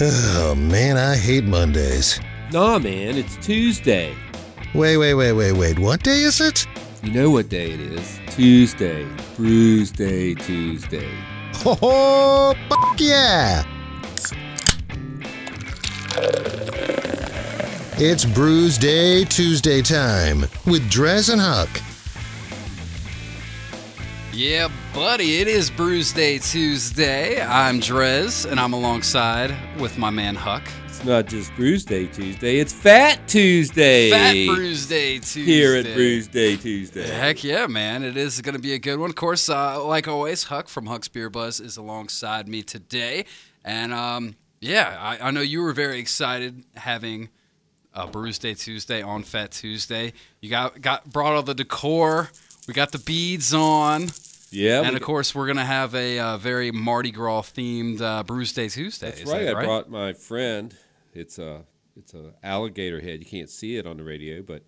Oh, man, I hate Mondays. Nah, man, it's Tuesday. Wait. What day is it? You know what day it is. Tuesday. Brewsday Tuesday. Oh, fuck yeah! It's Brewsday Tuesday time with DreZ and Huck. Yeah, buddy, it is Brewsday Tuesday. I'm DreZ, and I'm alongside with my man Huck. It's not just Brewsday Tuesday, it's Fat Tuesday. Fat Brewsday Tuesday. Here at Brewsday Tuesday. Heck yeah, man. It is going to be a good one. Of course, like always, Huck from Huck's Beer Buzz is alongside me today. And, I know you were very excited having Brewsday Tuesday on Fat Tuesday. You got brought all the decor. We got the beads on. Yeah, and of course we're gonna have a very Mardi Gras themed Brewsday Tuesday. That's right. I brought my friend. It's a alligator head. You can't see it on the radio, but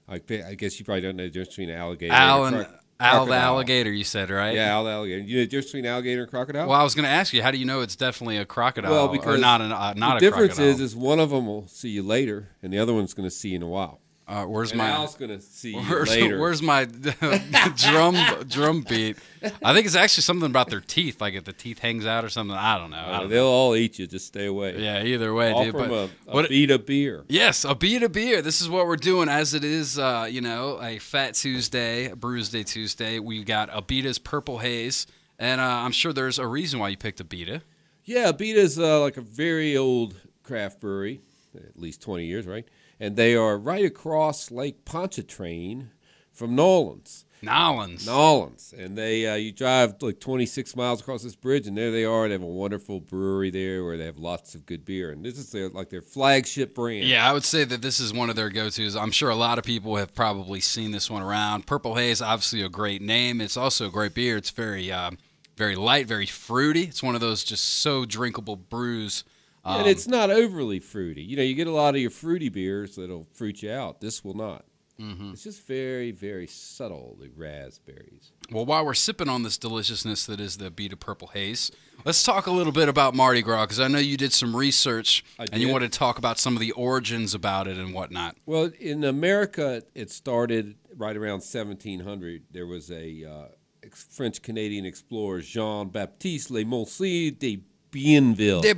I guess you probably don't know the difference between an alligator and Al the alligator. You said, right? Yeah, Al the alligator. You know the difference between alligator and crocodile? Well, I was gonna ask you, how do you know it's definitely a crocodile? Well, because or not a crocodile. The difference is one of them will see you later, and the other one's going to see you in a while. Al's gonna see you later. Where's my drum beat? I think it's actually something about their teeth, like if the teeth hangs out or something. I don't know. They'll all eat you. Just stay away. Yeah, either way, all dude. From a Abita beer. Yes, Abita beer. This is what we're doing, as it is. A Fat Tuesday, Brewsday Tuesday. We got Abita's Purple Haze, and I'm sure there's a reason why you picked Abita. Yeah, Abita's like a very old craft brewery, at least 20 years, right? And they are right across Lake Pontchartrain from Nolans. And they you drive like 26 miles across this bridge, and there they are. They have a wonderful brewery there where they have lots of good beer. And this is their flagship brand. Yeah, I would say that this is one of their go-tos. I'm sure a lot of people have probably seen this one around. Purple Haze, obviously a great name. It's also a great beer. It's very light, very fruity. It's one of those just so drinkable brews. And it's not overly fruity. You know, you get a lot of your fruity beers that'll fruit you out. This will not. Mm-hmm. It's just very, very subtle, the raspberries. Well, while we're sipping on this deliciousness that is the Abita Purple Haze, let's talk a little bit about Mardi Gras, because I know you did some research, and you want to talk about some of the origins about it and whatnot. Well, in America, it started right around 1700. There was a French-Canadian explorer, Jean-Baptiste Le Monceau de Bienville. The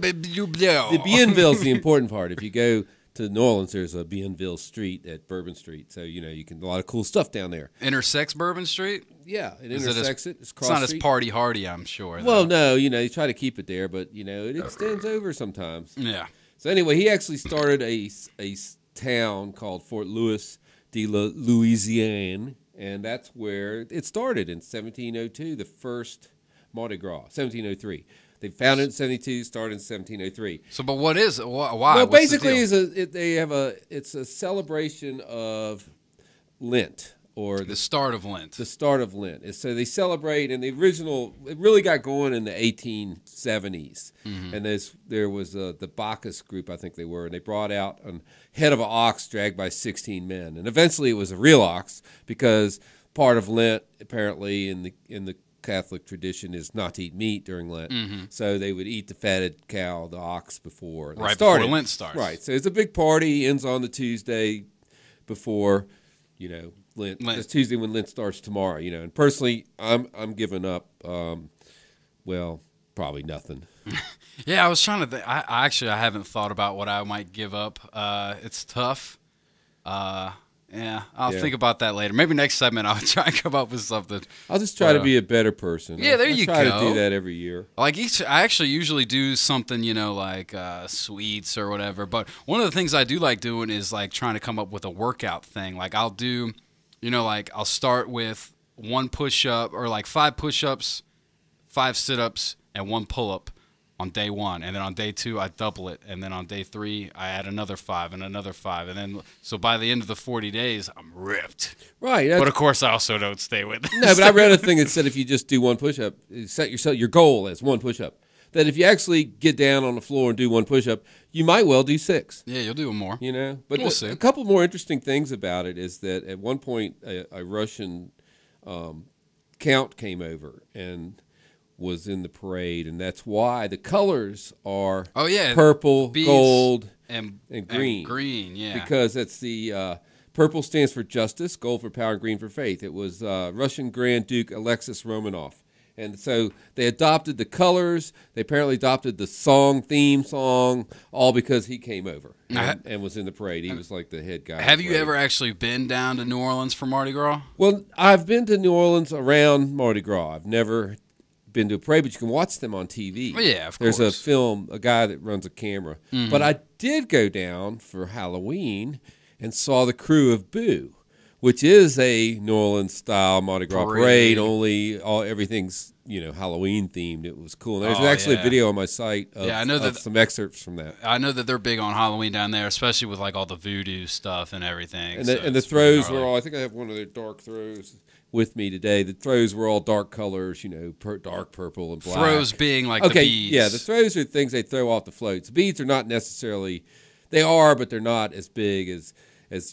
Bienville is the important part. If you go to New Orleans, there's a Bienville Street at Bourbon Street, so you can a lot of cool stuff down there. Intersects Bourbon Street? Yeah, it intersects it. It's not as party hardy, I'm sure. Well, no, you try to keep it there, but it extends over sometimes. Yeah. So anyway, he actually started a town called Fort Louis de Louisiane, and that's where it started in 1702. The first Mardi Gras, 1703. They founded it in 1772, started in 1703. So, but what is it? Why? Well, basically, it's a celebration of Lent, or the start of Lent. The start of Lent. So they celebrate, and it really got going in the 1870s. Mm-hmm. And there was the Bacchus group, I think they were, and they brought out a head of an ox dragged by 16 men. And eventually it was a real ox, because part of Lent, apparently, in the Catholic tradition, is not to eat meat during Lent. Mm-hmm. So they would eat the fatted cow, the ox, before before Lent starts. Right. So it's a big party, ends on the Tuesday before, Lent. It's Tuesday when Lent starts tomorrow, And personally, I'm giving up, probably nothing. Yeah, I was trying to think. I haven't thought about what I might give up. It's tough. I'll think about that later. Maybe next segment I'll try and come up with something. I'll just try to be a better person. Yeah, there you go. I try to do that every year. I actually usually do something, like sweets or whatever. But one of the things I do like doing is like trying to come up with a workout thing. Like I'll do, I'll start with 1 push-up, or like 5 push-ups, 5 sit-ups, and 1 pull-up on day 1, and then on day 2 I double it, and then on day 3 I add another 5 and another 5, and then so by the end of the 40 days I'm ripped. Right. But of course I also don't stay with it. No, but I read a thing that said if you just do 1 push-up, set your goal as 1 push-up. That if you actually get down on the floor and do 1 push-up, you might well do 6. Yeah, you'll do 1 more. But we'll see. A couple more interesting things about it is that at one point a Russian count came over, and was in the parade, and that's why the colors are purple, gold, and green. Green, yeah. Because it's the purple stands for justice, gold for power, and green for faith. It was Russian Grand Duke Alexis Romanov. And so they adopted the colors. They apparently adopted the theme song, all because he came over and was in the parade. He was like the head guy. Have you ever actually been down to New Orleans for Mardi Gras? Well, I've been to New Orleans around Mardi Gras. I've never been to a parade, but you can watch them on TV. Yeah, of course. There's a film, a guy that runs a camera. Mm-hmm. But I did go down for Halloween and saw the crew of Boo, which is a New Orleans style Mardi Gras parade. Only everything's Halloween themed. It was cool. And there's actually a video on my site of some excerpts from that. I know that they're big on Halloween down there, especially with like all the voodoo stuff and everything. And the throws were all. I think I have one of their dark throws with me today. The throws were all dark colors, dark purple and black. Throws being like the beads. Yeah, the throws are things they throw off the floats. The beads are not necessarily. They are, but they're not as big as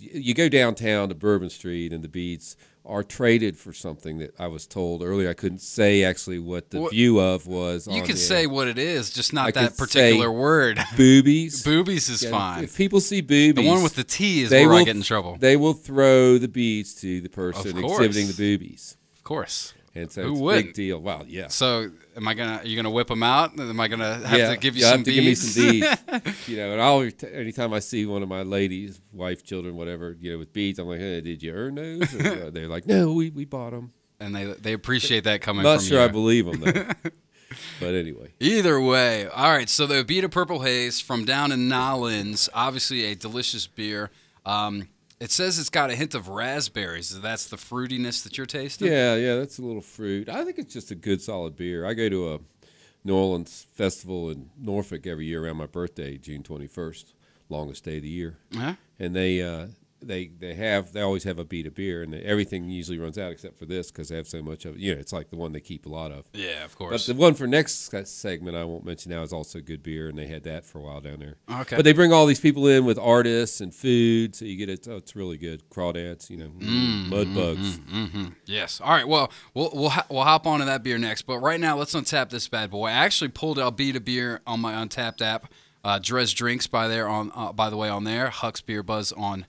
you go downtown to Bourbon Street, and the beads are traded for something that I was told earlier. I couldn't say actually what the view of was. You can say what it is, just not that particular word. Boobies. Boobies is fine. If people see boobies, the one with the T is where I get in trouble. They will throw the beads to the person exhibiting the boobies. Of course. And so it's a big deal. Wow, yeah. So are you gonna whip them out? Am I gonna have to give you some beads? Give me some beads. And anytime I see one of my ladies, wife, children, whatever, with beads, I'm like, hey, did you earn those? Or they're like, no, we bought them. And they appreciate that coming from you. Not sure I believe them, though. But anyway. Either way. All right, so the Abita Purple Haze from down in Nolens, obviously a delicious beer. It says it's got a hint of raspberries. That's the fruitiness that you're tasting? Yeah, that's a little fruit. I think it's just a good, solid beer. I go to a New Orleans festival in Norfolk every year around my birthday, June 21st, longest day of the year. Uh-huh. And they always have Abita beer, and everything usually runs out except for this because they have so much of it. It's like the one they keep a lot of. Yeah, of course. But the one for next segment I won't mention now is also good beer, and they had that for a while down there. Okay. But they bring all these people in with artists and food, so you get it. Oh, it's really good. Crawdads, mud bugs. Yes. All right. Well, we'll hop on to that beer next. But right now, let's untap this bad boy. I actually pulled Abita beer on my Untapped app. DreZ Drinks by the way on there. Huck's Beer Buzz on.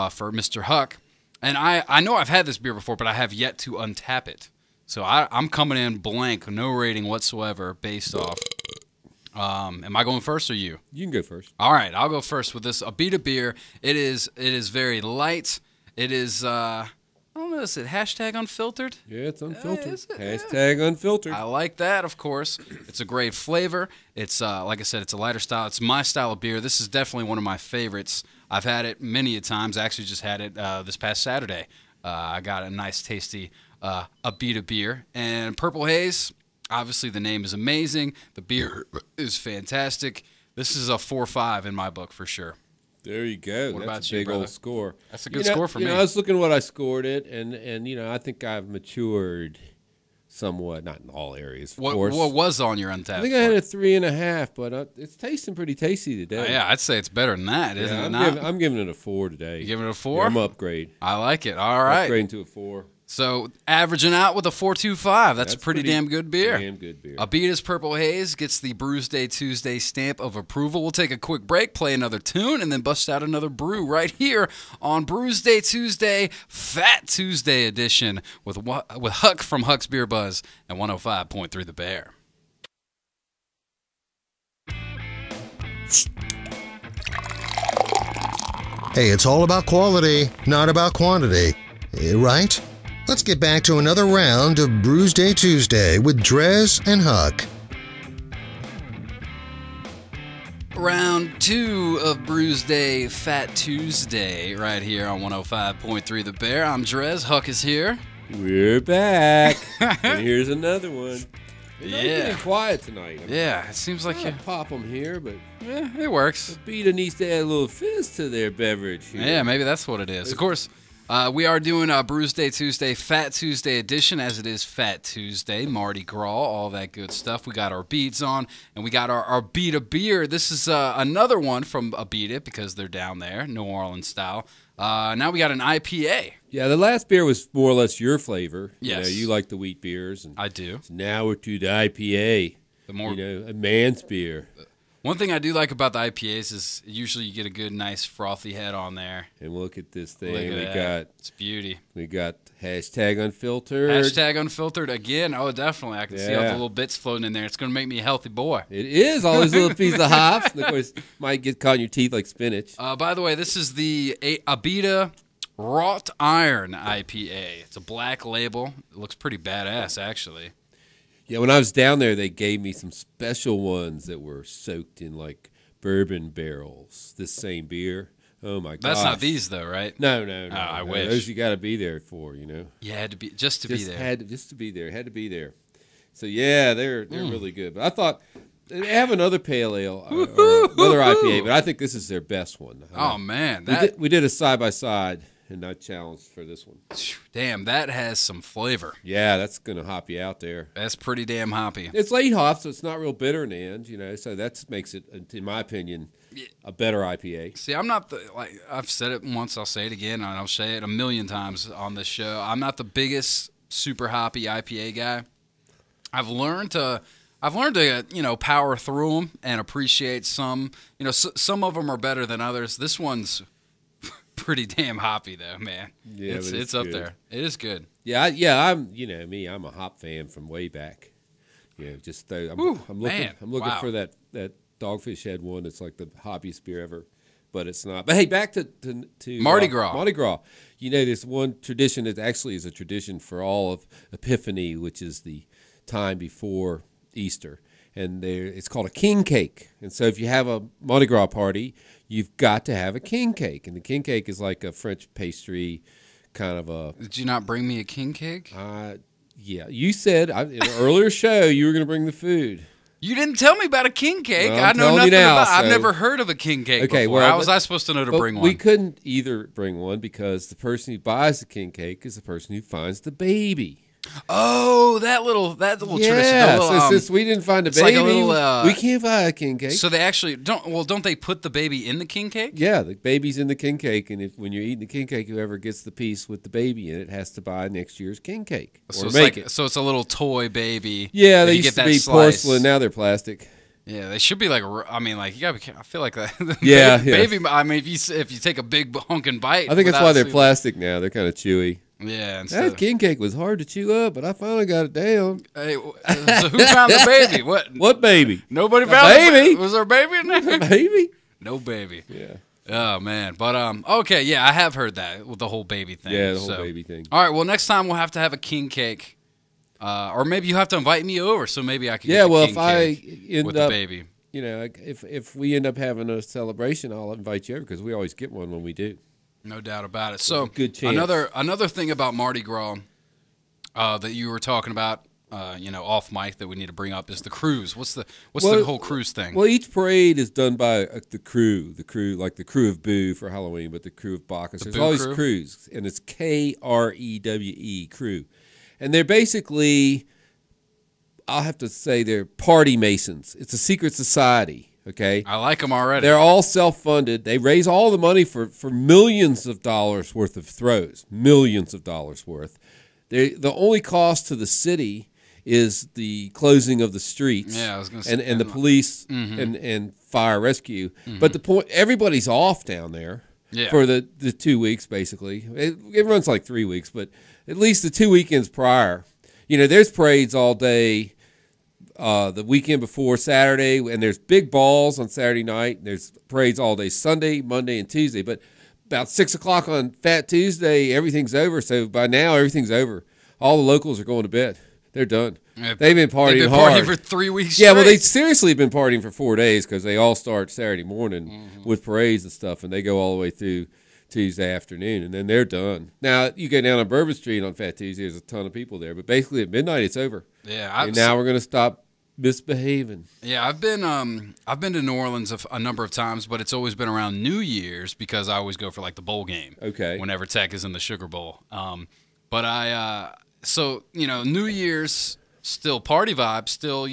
For Mr. Huck. And I know I've had this beer before, but I have yet to untap it. So I'm coming in blank, no rating whatsoever based off. Am I going first or you? You can go first. All right, I'll go first with this Abita beer. It is very light. It is, I don't know, is it hashtag unfiltered? Yeah, it's unfiltered. Hashtag unfiltered. I like that, of course. It's a great flavor. It's, like I said, it's a lighter style. It's my style of beer. This is definitely one of my favorites. I've had it many a times. I actually just had it this past Saturday. I got a nice, tasty Abita beer. And Purple Haze, obviously the name is amazing. The beer is fantastic. This is a 4.5 in my book for sure. There you go. What That's about a big you, old score. That's a good score for me. I was looking at what I scored it, and I think I've matured somewhat, not in all areas, of course. What was on your Untapped? I think I had a 3.5, but it's tasting pretty tasty today. Yeah, I'd say it's better than that, isn't it not? I'm giving it a 4 today. You giving it a 4? Yeah, I'm upgrade. I like it. All right. Upgrading to a 4. So averaging out with a 4.25. That's a pretty damn good beer. Damn good beer. Abita's Purple Haze gets the Brewsday Tuesday stamp of approval. We'll take a quick break, play another tune, and then bust out another brew right here on Brewsday Tuesday, Fat Tuesday edition with Huck from Huck's Beer Buzz and 105.3 The Bear. Hey, it's all about quality, not about quantity. Right? Let's get back to another round of Brewsday Tuesday with DreZ and Huck. Round 2 of Brewsday Fat Tuesday right here on 105.3 The Bear. I'm DreZ. Huck is here. We're back. And here's another one. It's getting quiet tonight. Yeah, it seems like you pop them here, but yeah, it works. Abita needs to add a little fizz to their beverage here. Yeah, maybe that's what it is. Of course, we are doing a Brewsday Tuesday, Fat Tuesday edition, as it is Fat Tuesday, Mardi Gras, all that good stuff. We got our beads on, and we got our Abita beer. This is another one from Abita because they're down there, New Orleans style. Now we got an IPA. Yeah, the last beer was more or less your flavor. Yes. You like the wheat beers. And I do. so now we're to the IPA. The more, a man's beer. One thing I do like about the IPAs is usually you get a good, nice, frothy head on there. And look at this thing. Look at that. It's beauty. We got hashtag unfiltered. Hashtag unfiltered again. Oh, definitely. I can see all the little bits floating in there. It's going to make me a healthy boy. It is. All these little pieces of hops. And of course, might get caught in your teeth like spinach. By the way, this is the Abita Wrought Iron IPA. It's a black label. It looks pretty badass, actually. Yeah, when I was down there, they gave me some special ones that were soaked in like bourbon barrels. This same beer. Oh my god! That's not these though, right? No. I wish. Those you got to be there for, Yeah, had to be just to be there. Had to be there. So yeah, they're really good. But I thought they have another pale ale, or another IPA, but I think this is their best one. Oh man, we did a side by side. And I challenged for this one. Damn, that has some flavor. Yeah, that's going to hop you out there. That's pretty damn hoppy. It's late hop, so it's not real bitter in the end, so that makes it, in my opinion, a better IPA. See, I'm not I've said it once, I'll say it again, and I'll say it a million times on this show. I'm not the biggest super hoppy IPA guy. I've learned to power through them and appreciate some. Some of them are better than others. This one's pretty damn hoppy though, man. Yeah, it's up there. It is good. Yeah. I'm I'm a hop fan from way back. I'm looking for that Dogfish Head one. It's like the hoppiest beer ever, but it's not. But hey, back to Mardi Gras. Mardi Gras. There's one tradition that actually is a tradition for all of Epiphany, which is the time before Easter. And it's called a king cake. And so if you have a Mardi Gras party, you've got to have a king cake. And the king cake is like a French pastry kind of a... Did you not bring me a king cake? Yeah. You said in an earlier show you were going to bring the food. You didn't tell me about a king cake. Well, I know nothing about it. So. I've never heard of a king cake before. How was I supposed to know to bring one? We couldn't either bring one because the person who buys the king cake is the person who finds the baby. Oh, that little tradition. Yeah, so since we didn't find a baby, like a little, we can't buy a king cake. So they actually don't they put the baby in the king cake? Yeah, the baby's in the king cake, and when you're eating the king cake, whoever gets the piece with the baby in it has to buy next year's king cake So it's a little toy baby. Yeah, they used to be porcelain. Now they're plastic. Yeah, they should be like. You gotta be. I feel like that. Yeah, baby. I mean, if you take a big honking bite, I think that's why they're plastic now. They're kind of chewy. Yeah, that king cake was hard to chew up, but I finally got it down. Hey, so who found the baby? What baby? Nobody found the baby. Was there a baby in there? Baby? No baby. Yeah. Oh man, but okay, yeah, I have heard that with the whole baby thing. Yeah, the whole baby thing. All right, well, next time we'll have to have a king cake, or maybe you have to invite me over so maybe I can. Yeah, get the well, king if I cake end with up, the baby, if we end up having a celebration, I'll invite you over because we always get one when we do. No doubt about it. So good chance. Another thing about Mardi Gras that you were talking about, off mic that we need to bring up is the cruise. What's the whole cruise thing? Well, each parade is done by the crew, like the crew of Boo for Halloween, but the crew of Bacchus. There's all these crews, and it's KREWE, crew, and they're basically, I'll have to say, they're party masons. It's a secret society. Okay, I like them already. They're all self-funded. They raise all the money for millions of dollars worth of throws, millions of dollars worth. The only cost to the city is the closing of the streets. Yeah, I was going to say, and the police and fire rescue. Mm-hmm. But the point, everybody's off down there for the 2 weeks basically. It runs like 3 weeks, but at least the 2 weekends prior. There's parades all day. The weekend before Saturday, and there's big balls on Saturday night. There's parades all day Sunday, Monday, and Tuesday. But about 6 o'clock on Fat Tuesday, everything's over. So by now, everything's over. All the locals are going to bed. They're done. They've been partying hard. For 3 weeks Yeah, straight. well, they seriously have been partying for 4 days because they all start Saturday morning with parades and stuff, and they go all the way through Tuesday afternoon, and then they're done. Now, you go down on Bourbon Street on Fat Tuesday, there's a ton of people there. But basically at midnight, it's over. Yeah, and now we're going to stop misbehaving. Yeah, I've been to New Orleans a number of times, but it's always been around New Year's because I always go for like the bowl game. Okay. Whenever Tech is in the Sugar Bowl. But New Year's still party vibe, still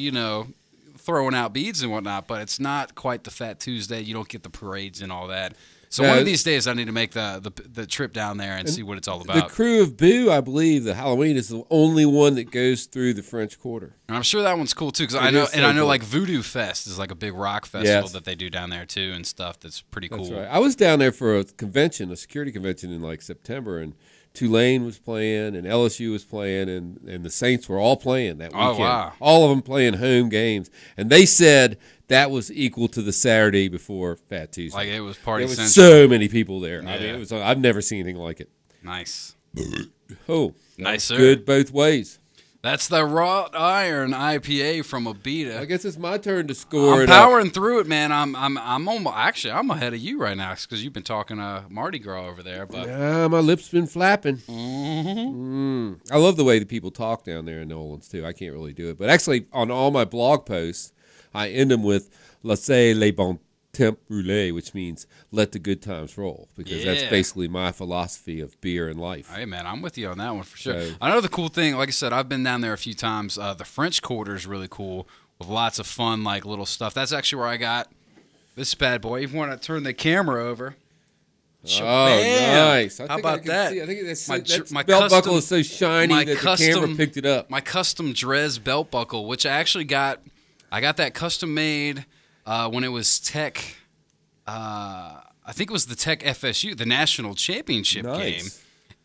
throwing out beads and whatnot, but it's not quite the Fat Tuesday. You don't get the parades and all that. So one of these days, I need to make the trip down there and see what it's all about. The crew of Boo, I believe, the Halloween is the only one that goes through the French Quarter. And I'm sure that one's cool too, because I know like Voodoo Fest is like a big rock festival that they do down there too and stuff. That's pretty cool. That's right. I was down there for a convention, a security convention in like September, and Tulane was playing, and LSU was playing, and the Saints were all playing that weekend. Oh, wow. All of them playing home games. And they said that was equal to the Saturday before Fat Tuesday. Like it was party There central. was so many people there. Yeah. I mean, I've never seen anything like it. Nice. Oh, Nice, sir. Good both ways. That's the Wrought Iron IPA from I Abita. guess it's my turn to score I'm it powering through it, man. I'm actually I'm ahead of you right now because you've been talking Mardi Gras over there. But my lips been flapping. mm-hmm. I love the way the people talk down there in New Orleans too. I can't really do it, but actually on all my blog posts, I end them with "Laissez les bons temp rouler," which means let the good times roll, because that's basically my philosophy of beer and life. Hey, man, I'm with you on that one for sure. So- I know the cool thing, like I said, I've been down there a few times. The French Quarter is really cool with lots of fun, like little stuff. That's actually where I got this bad boy. Even when I turn the camera over. Oh, Bam! nice! How about that? I think that's, My that belt buckle custom- is so shiny my that the custom- camera picked it up. My custom DreZ belt buckle, which I actually got that custom made when it was Tech. I think it was the Tech FSU, the national championship game,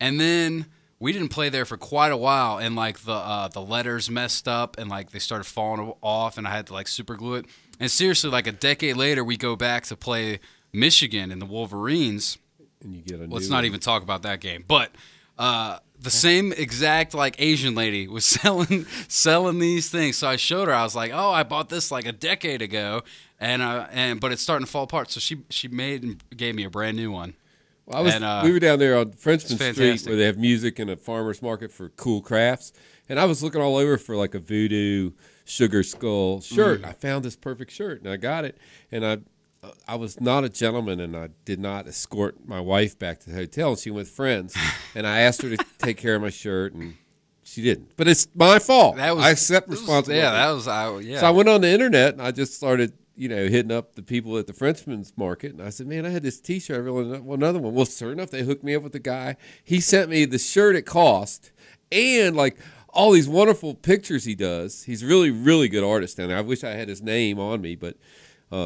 and then we didn't play there for quite a while, and like the letters messed up, and like they started falling off, and I had to like super glue it. And seriously, like a decade later, we go back to play Michigan and the Wolverines. And you get a Let's new not one. even talk about that game, but. The same exact like Asian lady was selling these things. So I showed her. I was like, "Oh, I bought this like a decade ago, but it's starting to fall apart." So she made and gave me a brand new one. Well, we were down there on Frenchman Street fantastic. where they have music and a farmer's market for cool crafts. And I was looking all over for like a Voodoo Sugar Skull shirt. I found this perfect shirt, and I got it. And I was not a gentleman, and I did not escort my wife back to the hotel. She went with friends, and I asked her to take care of my shirt, and she didn't. But it's my fault. I accept responsibility. So I went on the internet, and I just started, hitting up the people at the Frenchman's Market, and I said, "Man, I had this T-shirt. I really want another one." Well, sure enough, they hooked me up with the guy. He sent me the shirt it cost, and like all these wonderful pictures he does. He's really, really good artist, and I wish I had his name on me, but.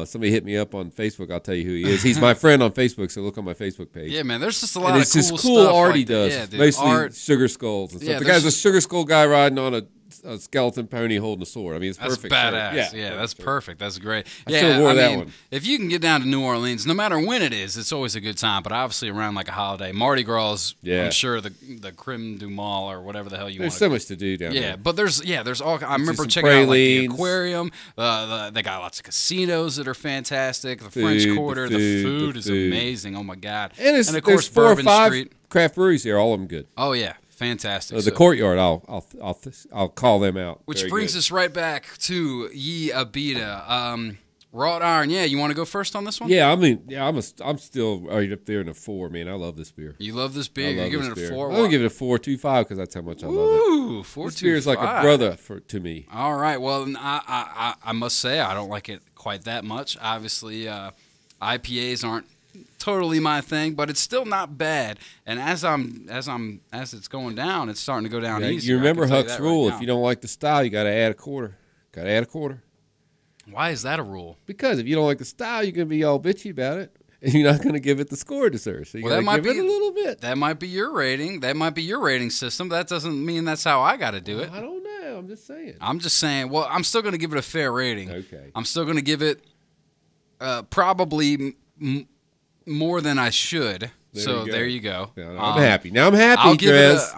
Somebody hit me up on Facebook. I'll tell you who he is. He's my friend on Facebook, so look on my Facebook page. Yeah, man, there's just a lot and of it's cool just cool stuff art like he does. Yeah, dude, mostly art. sugar skulls and stuff. Yeah, the guy's a there's- sugar skull guy riding on a skeleton pony holding a sword. I mean, it's That's perfect. badass. Shirt. Yeah, that's perfect. That's great. I sure wore that one. If you can get down to New Orleans, no matter when it is, it's always a good time. But obviously around like a holiday, Mardi Gras, I'm sure the creme du mal or whatever the hell you want. There's so much to do down there. Yeah, but there's all. I remember some checking out like the pralines. aquarium. They got lots of casinos that are fantastic. The Food, French the Quarter, food, the food the is food. amazing. Oh my god! And of course there's 4 or Bourbon 5 Street. craft breweries here. All of them good. Oh yeah, fantastic. The So- Courtyard, I'll call them out. Which Very brings good. us right back to Ye Abita. Wrought Iron. Yeah, you want to go first on this one? Yeah, I mean, I'm still right up there in a 4, man. I love this beer. You love this beer. I You're love giving this it a beer. 4. I'm gonna give it a 4.25 because that's how much I love it. Ooh, 4.25. This beer is like a brother to me. All right. Well, I must say I don't like it quite that much. Obviously, IPAs aren't totally my thing, but it's still not bad. And as it's going down, it's starting to go down easier. You remember I can tell Huck's that rule: right if you don't like the style, you got to add a quarter. Got to add a quarter. Why is that a rule? Because if you don't like the style, you're gonna be all bitchy about it, and you're not gonna give it the score it deserves. So you Well, gotta give it a little bit. That might be your rating. That might be your rating system. That doesn't mean that's how I got to do it. I don't know. I'm just saying. I'm just saying. Well, I'm still going to give it a fair rating. Okay. I'm still going to give it probably more than I should. There you go. Now, I'm happy. Now I'm happy, I'm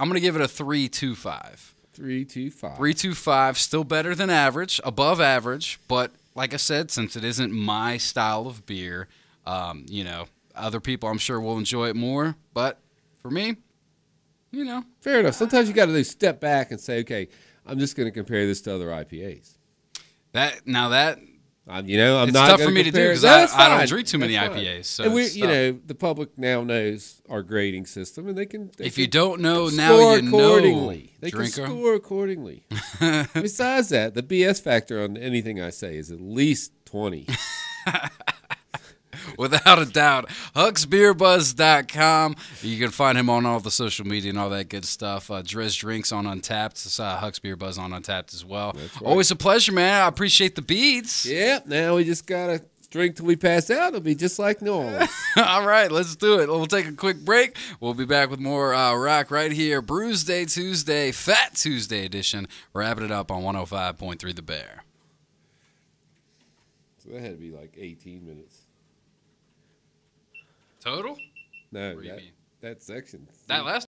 going to give it a 3.25. 3.25. 3.25, still better than average, above average. But like I said, since it isn't my style of beer, other people I'm sure will enjoy it more. But for me, Fair enough. Sometimes you got to step back and say, okay, I'm just going to compare this to other IPAs. I'm I'm it's not tough gonna for me to do compare- because That's I don't fine. drink too many That's fine. IPAs. So and it's tough. the public now knows our grading system, and they can. If you don't know, now score you accordingly. know. They Drinker. can score accordingly. Besides that, the BS factor on anything I say is at least 20. Well, without a doubt. HucksBeerBuzz.com. You can find him on all the social media and all that good stuff. DreZ Drinks on Untapped. Huck's Beer Buzz on Untapped as well. That's right. Always a pleasure, man. I appreciate the beats. Yeah, now we just got to drink till we pass out. It'll be just like New Orleans. All right, let's do it. We'll take a quick break. We'll be back with more rock right here. Brewsday Tuesday, Fat Tuesday edition. Wrapping it up on 105.3 The Bear. So that had to be like 18 minutes. Total? No, What do you mean? that section. That last